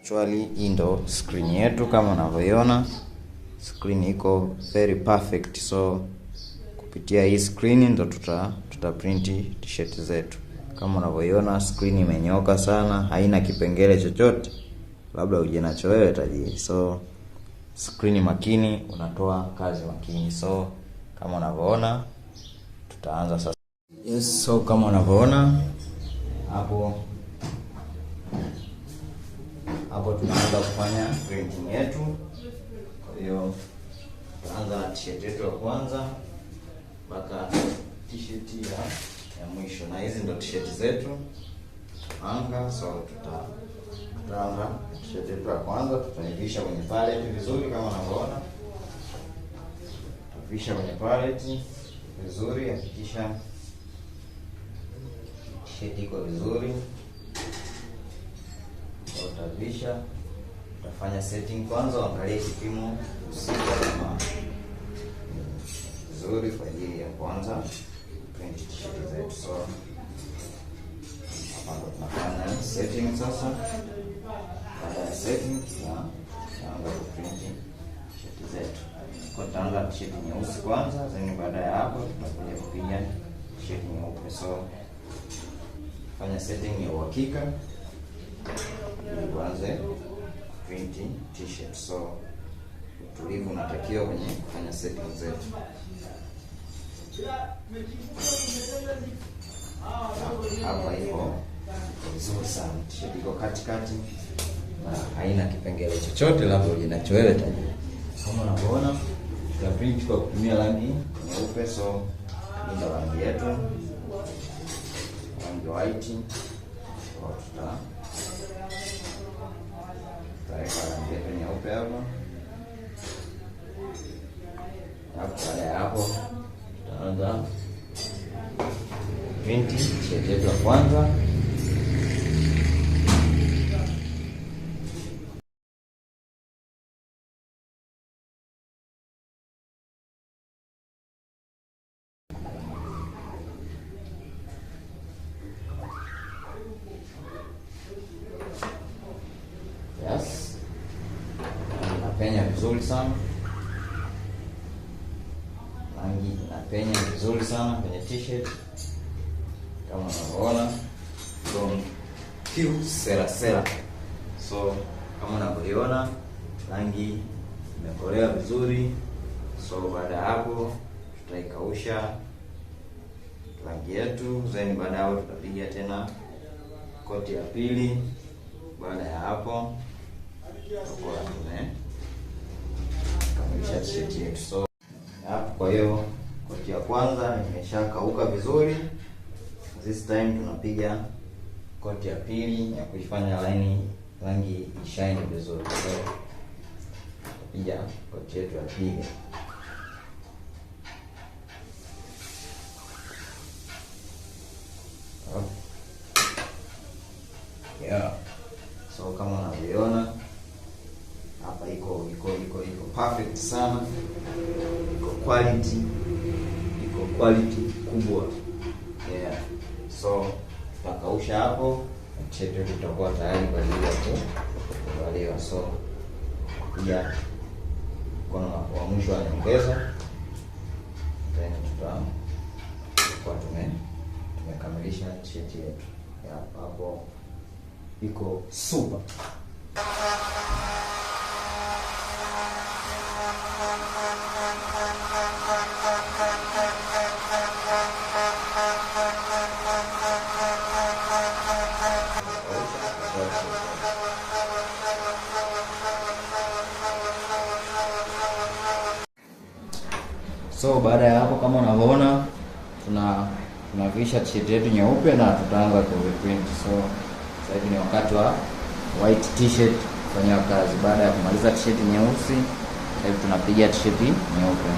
Actually hii ndo screen yetu kama unavyoiona. Screen iko very perfect, so kupitia hii screen ndo tuta print t-shirt zetu. Kama unavyoiona screen imenyoka sana, haina kipengele chochote, labda uje nacho wewe tajiri. So screen makini, unatoa kazi makini. So kama unavyoona tutaanza sasa. Yes, so kama unavyoona hapo tunaanza kufanya printing yetu. Kwa hiyo tutaanza t-shirt yetu ya kwanza mpaka t-shirt ya mwisho, na hizi ndo t-shirt zetu anga. So tutaanza t-shirt yetu ya kwanza, tutaivisha kwenye pallet vizuri kama unavyoona. Tutavisha kwenye pallet vizuri, hakikisha t-shirt iko vizuri. Utavisha, utafanya setting kwanza, angalia kipimo husika kama vizuri kwa ajili ya kwanza print t-shirt zetu. So hapa tunafanya setting sasa. Baada ya setting tunaanza kuprint t-shirt zetu. Kwa tutaanza t-shirt nyeusi kwanza, then baada ya hapo tutakuja kupiga t-shirt nyeupe. So fanya setting ya uhakika tuanze print t-shirt. So utulivu unatakiwa kwenye kufanya setting zetu. Hapa iko vizuri sana, t-shirt iko katikati na haina kipengele chochote, labda uje nacho wewe tajiri. Kama unavyoona tuta print kwa kutumia rangi nyeupe. So ndio rangi yetu, rangi white. So tutaweka rangi yetu nyeupe hapa. Baada ya hapo tutaanza print t-shirt yetu ya kwanza. Yes, napenya vizuri sana, rangi napenya vizuri sana kwenye t-shirt kama unavyoona, from Q Sera. So kama unavyoona rangi imekolea vizuri. So baada ya hapo tutaikausha rangi yetu, then baada ya hapo tutapiga tena koti ya pili. Baada ya hapo tutakuwa tumekamilisha t-shirt yetu. So kwa hiyo koti ya kwanza imeshakauka vizuri. This time tunapiga koti ya pili ya kuifanya rangi ishine vizuri. So tunapiga koti yetu ya pili. Yeah. So kama unavyoona hapa iko perfect sana, iko quality kubwa. Yeah. So tutakausha hapo, t-shirt yetu itakuwa tayari kwa ajili ya kuvaliwa. So pia kuna wa mwisho wa nyongeza, then tutakuwa tumekamilisha t-shirt yetu. Hapo iko super. So baada ya hapo kama unavyoona tunavisha t-shirt yetu nyeupe na tutaanza kuprint. So sasa hivi ni wakati wa white t-shirt kufanya kazi. Baada ya kumaliza t-shirt nyeusi, hivi tunapiga t-shirt nyeupe.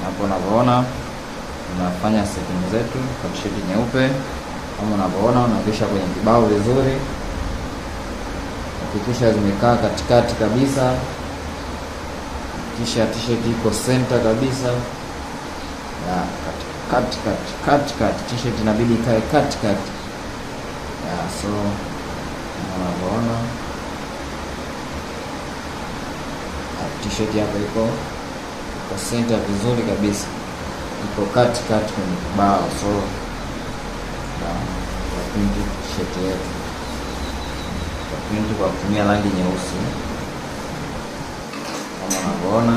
Hapo unavyoona tunafanya setting zetu kwa t-shirt nyeupe. Kama unavyoona unavisha kwenye kibao vizuri. Hakikisha zimekaa katikati kabisa. Kisha t-shirt iko center kabisa. Ya katikati. T-shirt inabidi ikae katikati. So unavyoona t-shirt yako iko center vizuri kabisa, iko katikati kwenye kibao. So na print t-shirt yetu, print kwa kutumia rangi nyeusi kama unavyoona.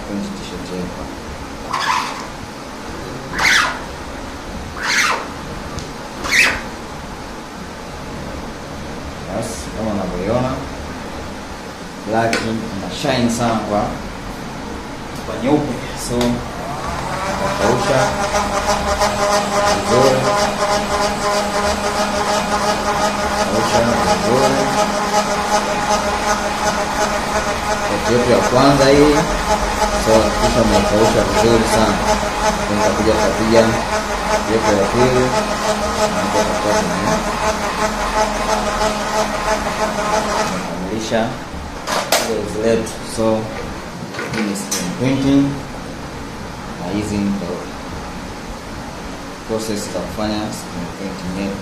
Print t-shirt yetu kama unavyoiona, black ina shine sana kwa nyeupe. So tutakausha vizuri, yetu ya kwanza hii. So kisha mkausha vizuri sana, tutakuja kupiga yetu ya pili kamilisha letu. So hii ni screen printing, na hizi ndio process za kufanya screen printing yetu.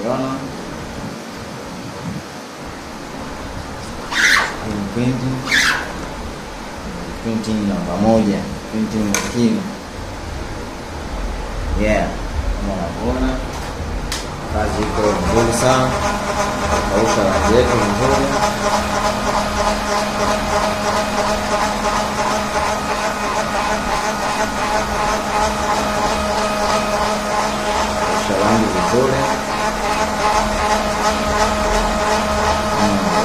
Unaona printing namba moja, printing makini. Kama unavyoona kazi iko nzuri sana, kausha rangi yetu nzuri. Kausha rangi vizuri,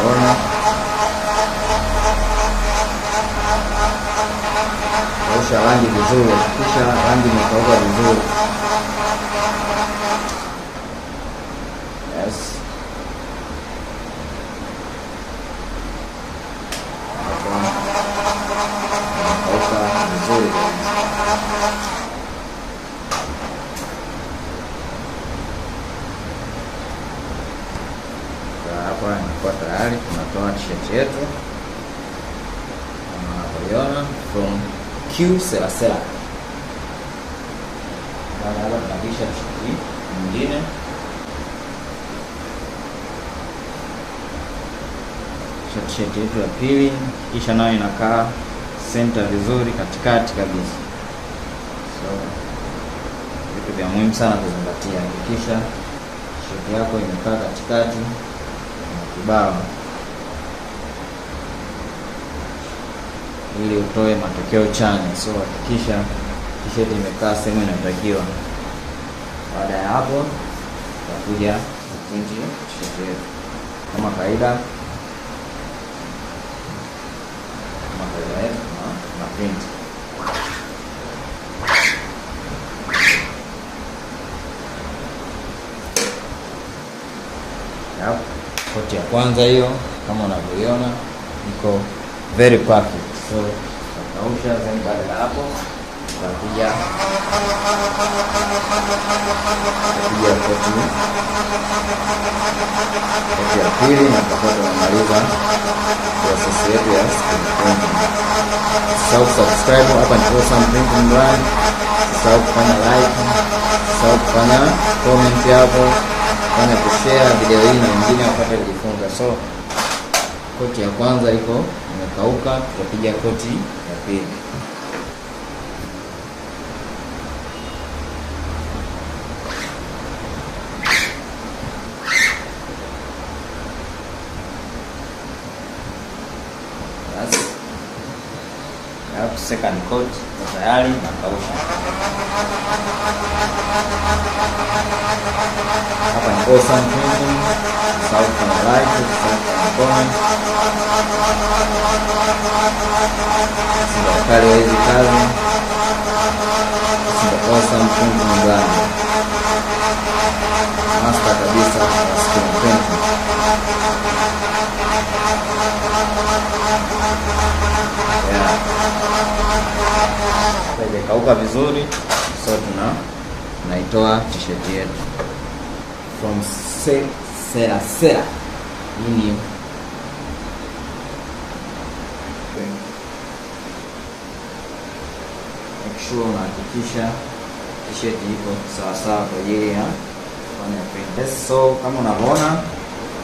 unaona kausha rangi vizuri, kisha rangi imekauka vizuri. Hapa inakuwa tayari, tunatoa t-shirt yetu kama unavyoiona from Q Selasela. Baada hapa tunabisha t-shirt nyingine, t-shirt yetu ya pili, kisha nayo inakaa center vizuri katikati kabisa. So vitu vya muhimu sana kuzingatia, hakikisha t-shirt yako imekaa katikati na kibao ili utoe matokeo chanya. So hakikisha t-shirt imekaa sehemu inayotakiwa. Baada ya hapo tutakuja print t-shirt yetu kama kawaida yetu na print. Koti ya kwanza hiyo kama unavyoiona iko very perfect. So tutausha then baada ya hapo tutakuja koti ya pili na tutakuwa tunamaliza process yetu ya screen printing. Usisahau subscribe, hapa ni Awesome Printing Brand. Usisahau kufanya like, usisahau kufanya comment hapo, fanya kushare video hii na wengine wapate kujifunza. So koti ya kwanza iko imekauka, tutapiga koti ya pili. Second coat tayari na kausha. Hapa ni Awesome Printing. Usisahau kufanya like, usisahau kufanya comment. Kali wa hizi kazi Awesome Printing Brand, master kabisa wa screen printing. Imekauka vizuri, so tunaitoa t-shirt yetu from Selasela. Hii ni make sure unahakikisha t-shirt iko sawa sawa kwa ajili ya kufanya print. Yes, so kama unavyoona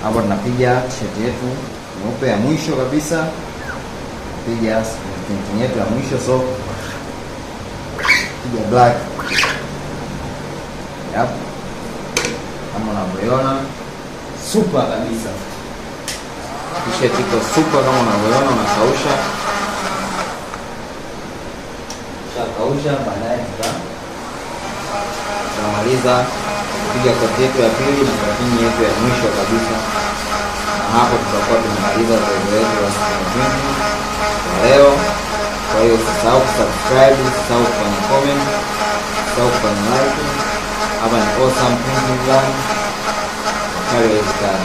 hapa tunapiga t-shirt yetu nyeupe ya mwisho kabisa, piga printing yetu ya mwisho, so piga black. Yep. Kama unavyoona super kabisa, t-shirt iko super kama unavyoona. Unakausha, kausha, baadaye tutamaliza kupiga koti yetu ya pili na kotini yetu ya mwisho kabisa, na hapo tutakuwa tumemaliza zoezi letu la screen printing kwa leo. Kwa hiyo usisahau kusubscribe, usisahau kufanya comment, usisahau kufanya like. Hapa ni Awesome Printing Gun. Karibu sana.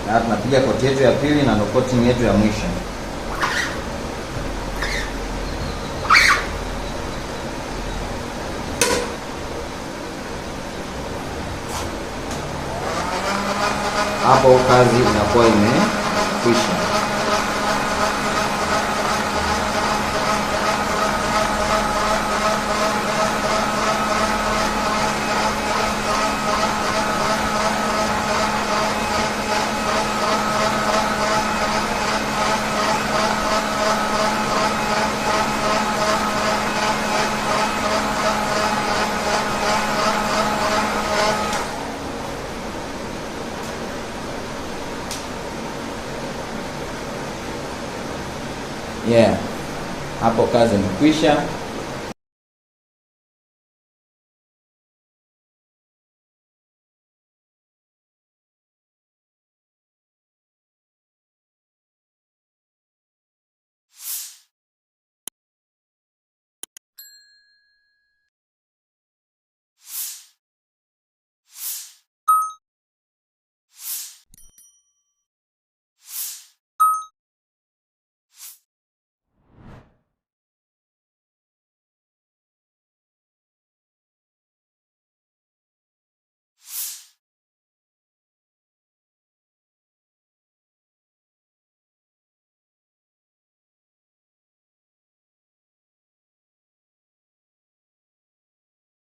Na tunapiga koti yetu ya pili na ndo coating yetu ya mwisho. Hapo kazi inakuwa imekwisha. Yeah, hapo kazi imekwisha.